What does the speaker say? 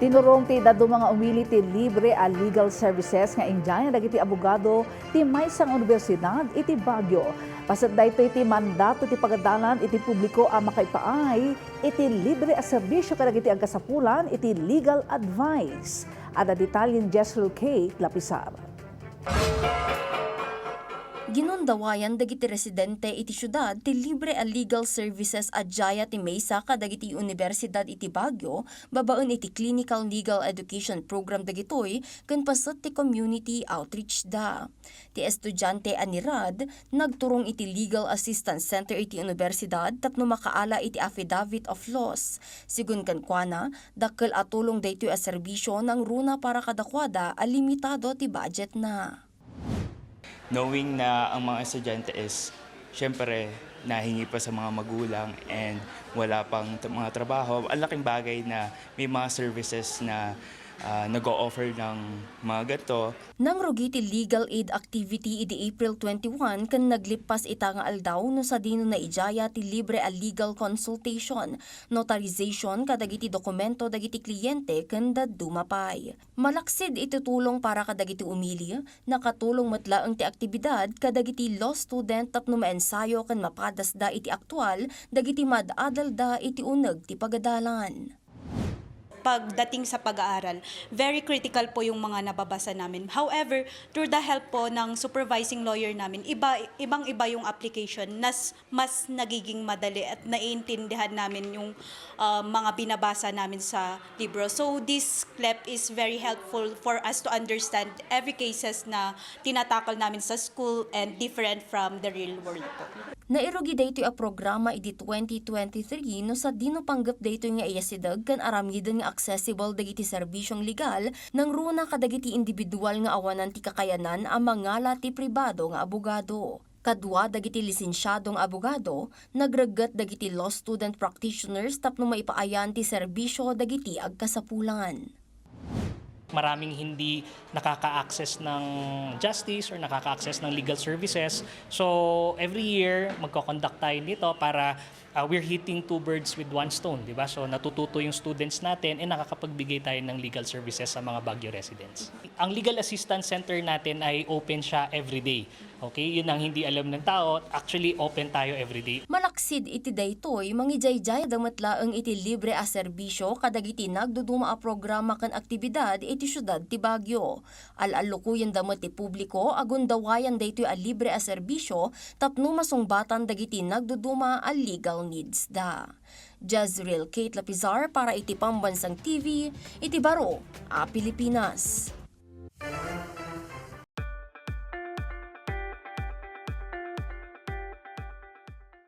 Tinurong ti dado mga umili ti libre a legal services nga injay dagiti abogado ti maysang universidad iti Baguio. Pasat daytoy ti mandato ti pagadalan iti publiko a makaipaay iti libre a serbisyo kadagiti agkasapulan iti legal advice. Ada detalyen Jessel K. Lapisar. Ginundawayan dagiti residente iti syudad ti libre a legal services adjaya ti maysa kadagiti universidad iti Baguio babaen iti clinical legal education program dagitoy ken pasat ti community outreach da. Ti estudyante anirad nagturong iti legal assistance center iti universidad tapno makaala iti affidavit of loss. Sigun kan kuana dakkel a tulong daytoy a serbisyo ng runa para kadakwada a limitado ti budget na. Knowing na ang mga estudyante is, syempre, nahingi pa sa mga magulang and wala pang mga trabaho, ang laking bagay na may mga services na nag-o-offer ng mga ganito. Nang rugiti legal aid activity iti April 21 kan naglipas ita nga aldaw no sa dino na ijaya ti libre a legal consultation, notarization kadagiti dokumento dagiti kliyente ken dumapay. Malaksid iti tulong para kadagiti umili, nakatulong matlaeng ti aktibidad kadagiti law student tapno maensayo ken mapadasda iti aktual dagiti madadal da iti uneg ti pagadalan. Pagdating sa pag-aaral, very critical po yung mga nababasa namin. However, through the help po ng supervising lawyer namin, ibang-iba yung application, mas nagiging madali at naiintindihan namin yung mga binabasa namin sa libro. So this CLEP is very helpful for us to understand every cases na tinatakal namin sa school and different from the real world po. Nairugi daytoy a programa iti 2023 no sa dino panggap daytoy nga iyasidag kan aramiden nga accessible dagiti serbisyong legal nang runa kadagiti individual nga awanan ti kakayanan a mangala ti pribado nga abogado. Kadwa dagiti lisensyadong abogado nagregget dagiti law student practitioners tapno maipaayan ti serbisyo dagiti agkasapulan. Maraming hindi nakaka-access ng justice or nakaka-access ng legal services. So every year magko-conduct tayo nito para we're hitting two birds with one stone, di ba? So natututo yung students natin and nakakapagbigay tayo ng legal services sa mga Baguio residents. Ang Legal Assistance Center natin ay open siya every day. Okay, yun ang hindi alam ng tao. Actually, open tayo every day. Malaksid iti daytoy mangijayjay damatlaeng iti libre a serbisyo kadagiti nagduduma a programa ken aktibidad iti syudad ti Baguio. Al-alukuyan damat ti publiko agundawayan daytoy a libre a serbisyo tapno masungbatan dagiti nagduduma a legal needs da. Jezreel Kate Lapizar para iti Pambansang TV, iti Baro, a Pilipinas.